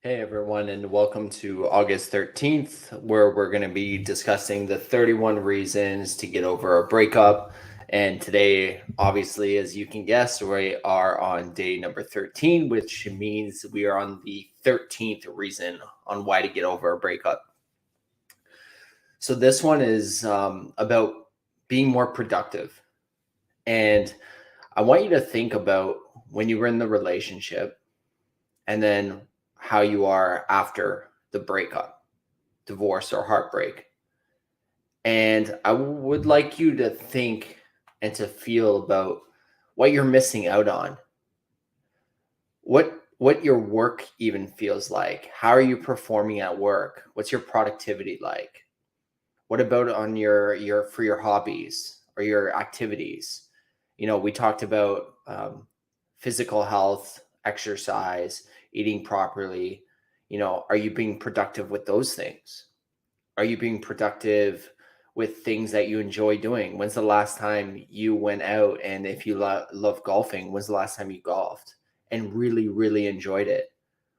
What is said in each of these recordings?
Hey everyone, and welcome to August 13th, where we're going to be discussing the 31 reasons to get over a breakup. And today, obviously, as you can guess, we are on day number 13, which means we are on the 13th reason on why to get over a breakup. So, this one is about being more productive. And I want you to think about when you were in the relationship and then how you are after the breakup, divorce, or heartbreak. And I would like you to think and to feel about what you're missing out on. What your work even feels like. How are you performing at work? What's your productivity like? What about on your for your hobbies or your activities? We talked about physical health, exercise, eating properly. Are you being productive with those things? Are you being productive with things that you enjoy doing? When's the last time you went out? And if you love golfing, when's the last time you golfed and really, really enjoyed it?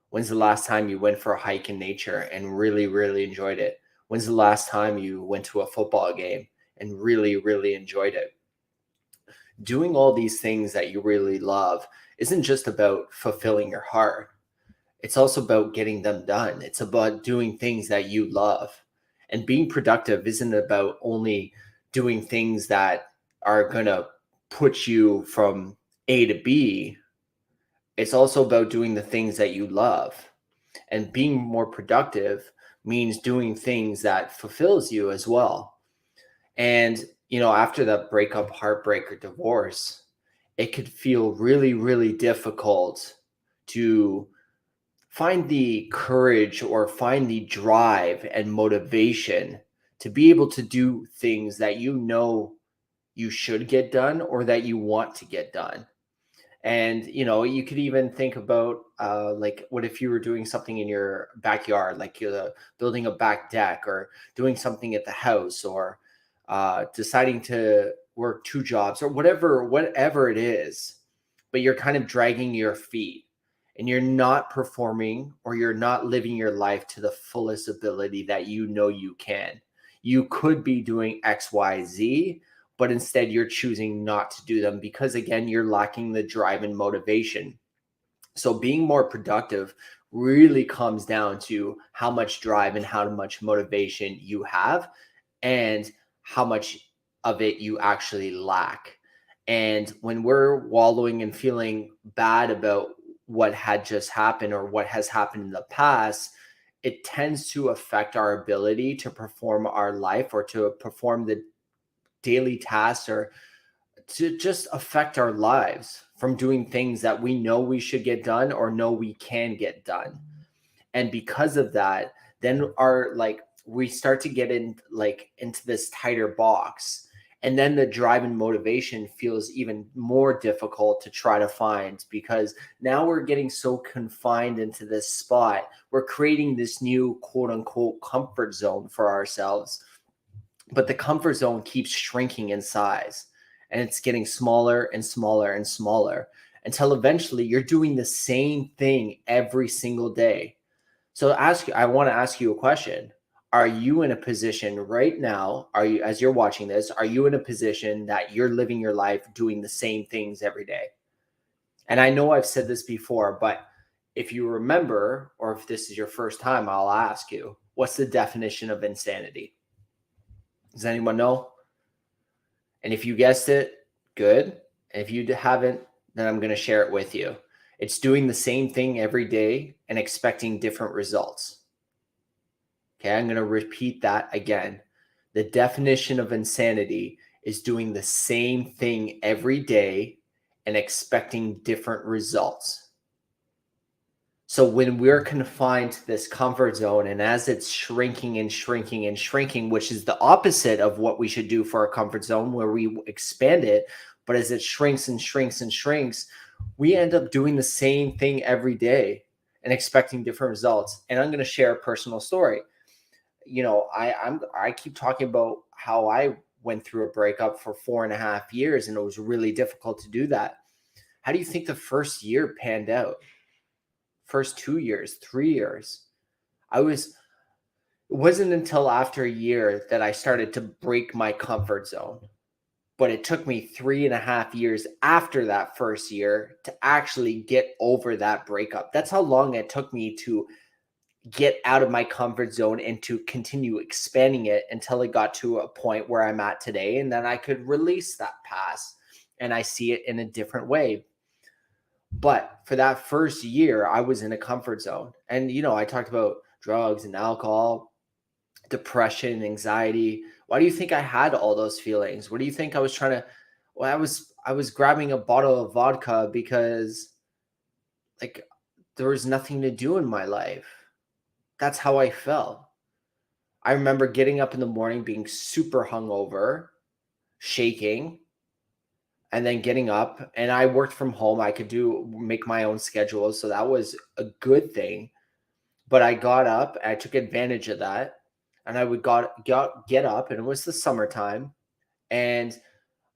When's the last time you went for a hike in nature and really, really enjoyed it? When's the last time you went to a football game and really, really enjoyed it? Doing all these things that you really love isn't just about fulfilling your heart. It's also about getting them done. It's about doing things that you love. And being productive isn't about only doing things that are going to put you from A to B. It's also about doing the things that you love. And being more productive means doing things that fulfills you as well. And after that breakup, heartbreak, or divorce, it could feel really, really difficult to find the courage or find the drive and motivation to be able to do things that you should get done or that you want to get done. And you could even think about like, what if you were doing something in your backyard, like you're building a back deck or doing something at the house, or deciding to work two jobs or whatever it is, but you're kind of dragging your feet and you're not performing or you're not living your life to the fullest ability that you can. You could be doing XYZ, but instead you're choosing not to do them because, again, you're lacking the drive and motivation. So being more productive really comes down to how much drive and how much motivation you have and how much of it you actually lack. And when we're wallowing and feeling bad about what had just happened or what has happened in the past, it tends to affect our ability to perform our life or to perform the daily tasks, or to just affect our lives from doing things that we know we should get done or know we can get done. And because of that, then our like we start to get into this tighter box, and then the drive and motivation feels even more difficult to try to find, because now we're getting so confined into this spot. We're creating this new quote unquote comfort zone for ourselves, but the comfort zone keeps shrinking in size, and it's getting smaller and smaller and smaller until eventually you're doing the same thing every single day. So I want to ask you a question. Are you in a position right now, as you're watching this, are you in a position that you're living your life doing the same things every day? And I know I've said this before, but if you remember, or if this is your first time, I'll ask you, what's the definition of insanity? Does anyone know? And if you guessed it, good. And if you haven't, then I'm going to share it with you. It's doing the same thing every day and expecting different results. Okay, I'm going to repeat that again. The definition of insanity is doing the same thing every day and expecting different results. So when we're confined to this comfort zone, and as it's shrinking and shrinking and shrinking, which is the opposite of what we should do for a comfort zone where we expand it, but as it shrinks and shrinks and shrinks, we end up doing the same thing every day and expecting different results. And I'm going to share a personal story. I keep talking about how I went through a breakup for 4.5 years, and it was really difficult to do that. How do you think the first year panned out? first 2 years, 3 years. It wasn't until after a year that I started to break my comfort zone. But it took me 3.5 years after that first year to actually get over that breakup. That's how long it took me to get out of my comfort zone and to continue expanding it until it got to a point where I'm at today. And then I could release that past and I see it in a different way. But for that first year, I was in a comfort zone. And, I talked about drugs and alcohol, depression, anxiety. Why do you think I had all those feelings? What do you think I was trying to? Well, I was grabbing a bottle of vodka because like there was nothing to do in my life. That's how I felt. I remember getting up in the morning being super hungover, shaking, and then getting up, and I worked from home. I could make my own schedule, so that was a good thing. But I got up, I took advantage of that, and I would get up, and it was the summertime, and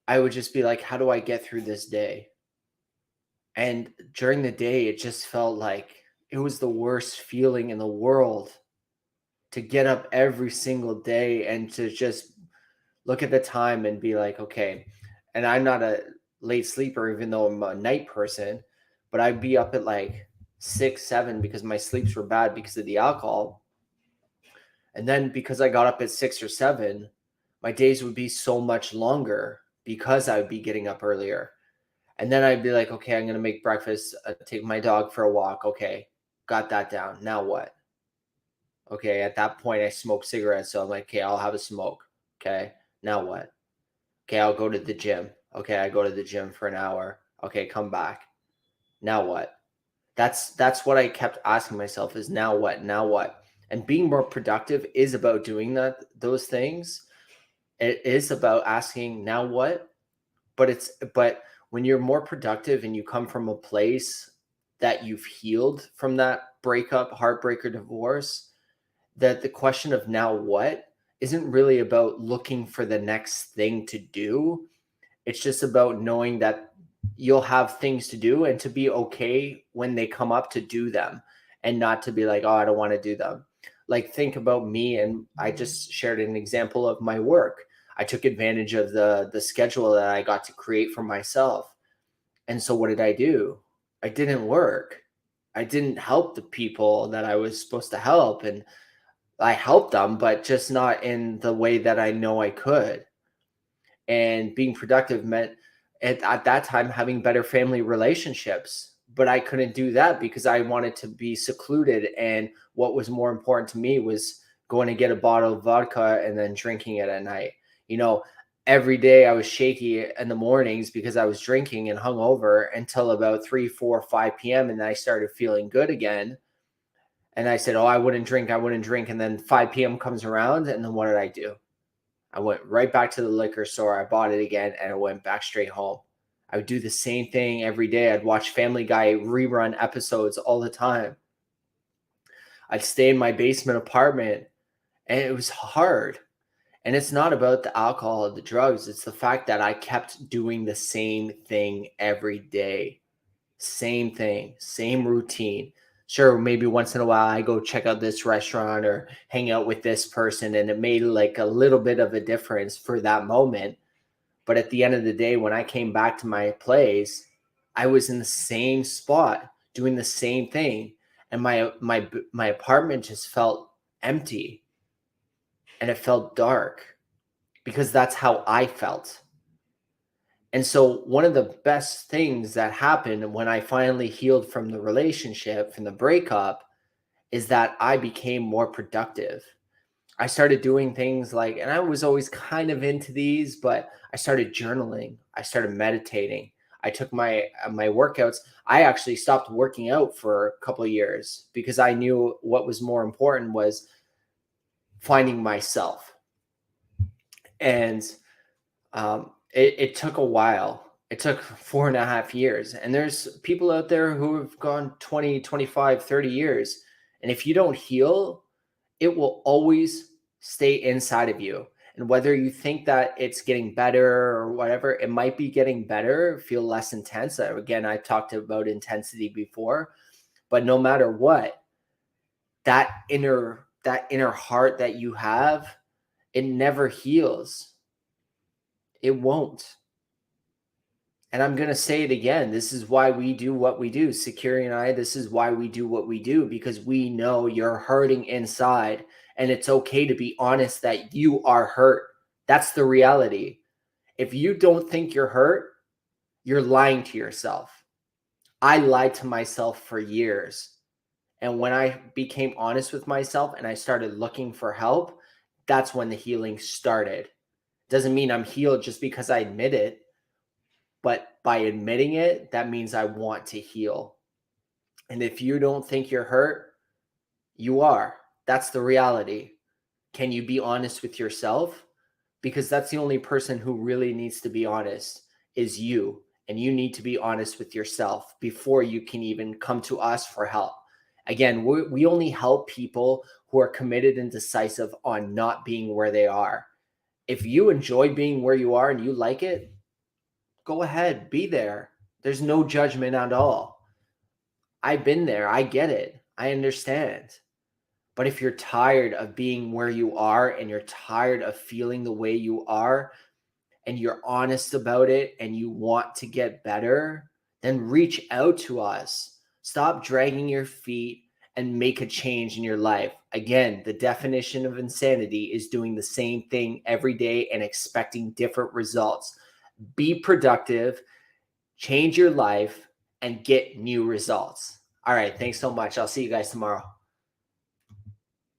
I would just be like, how do I get through this day? And during the day, it just felt like it was the worst feeling in the world to get up every single day and to just look at the time and be like, okay. And I'm not a late sleeper, even though I'm a night person, but I'd be up at like 6, 7 because my sleeps were bad because of the alcohol. And then because I got up at 6 or 7, my days would be so much longer because I would be getting up earlier. And then I'd be like, okay, I'm going to make breakfast, take my dog for a walk. Okay, got that down. Now what? Okay, at that point, I smoke cigarettes. So I'm like, okay, I'll have a smoke. Okay, now what? Okay, I'll go to the gym. Okay, I go to the gym for an hour. Okay, come back. Now what? That's what I kept asking myself is now what? Now what? And being more productive is about doing those things. It is about asking now what? But when you're more productive and you come from a place that you've healed from that breakup, heartbreak, or divorce, that the question of now what isn't really about looking for the next thing to do. It's just about knowing that you'll have things to do and to be okay when they come up to do them and not to be like, oh, I don't want to do them. Like think about me, and I just shared an example of my work. I took advantage of the schedule that I got to create for myself. And so what did I do? I didn't work. I didn't help the people that I was supposed to help. And I helped them, but just not in the way that I know I could. And being productive meant at that time having better family relationships. But I couldn't do that because I wanted to be secluded. And what was more important to me was going to get a bottle of vodka and then drinking it at night. You know, every day I was shaky in the mornings because I was drinking and hungover until about 3, 4, 5 p.m. And then I started feeling good again. And I said, oh, I wouldn't drink. And then 5 p.m. comes around. And then what did I do? I went right back to the liquor store. I bought it again and I went back straight home. I would do the same thing every day. I'd watch Family Guy rerun episodes all the time. I'd stay in my basement apartment and it was hard. And it's not about the alcohol or the drugs. It's the fact that I kept doing the same thing every day. Same thing, same routine. Sure, maybe once in a while I go check out this restaurant or hang out with this person, and it made like a little bit of a difference for that moment. But at the end of the day, when I came back to my place, I was in the same spot doing the same thing, and my apartment just felt empty and it felt dark because that's how I felt. And so one of the best things that happened when I finally healed from the relationship, from the breakup, is that I became more productive. I started doing things like, and I was always kind of into these, but I started journaling. I started meditating. I took my workouts. I actually stopped working out for a couple of years because I knew what was more important was finding myself. And it took a while. It took 4.5 years. And there's people out there who have gone 20, 25, 30 years. And if you don't heal, it will always stay inside of you. And whether you think that it's getting better or whatever, it might be getting better, feel less intense. Again, I talked about intensity before, But no matter what, that inner heart that you have, it never heals. It won't. And I'm going to say it again. This is why we do what we do. Security and I, this is why we do what we do, because we know you're hurting inside, and it's okay to be honest that you are hurt. That's the reality. If you don't think you're hurt, you're lying to yourself. I lied to myself for years. And when I became honest with myself and I started looking for help, that's when the healing started. Doesn't mean I'm healed just because I admit it. But by admitting it, that means I want to heal. And if you don't think you're hurt, you are. That's the reality. Can you be honest with yourself? Because that's the only person who really needs to be honest is you. And you need to be honest with yourself before you can even come to us for help. Again, we only help people who are committed and decisive on not being where they are. If you enjoy being where you are and you like it, go ahead, be there. There's no judgment at all. I've been there. I get it. I understand. But if you're tired of being where you are and you're tired of feeling the way you are and you're honest about it and you want to get better, then reach out to us. Stop dragging your feet and make a change in your life. Again, the definition of insanity is doing the same thing every day and expecting different results. Be productive, change your life, and get new results. All right. Thanks so much. I'll see you guys tomorrow.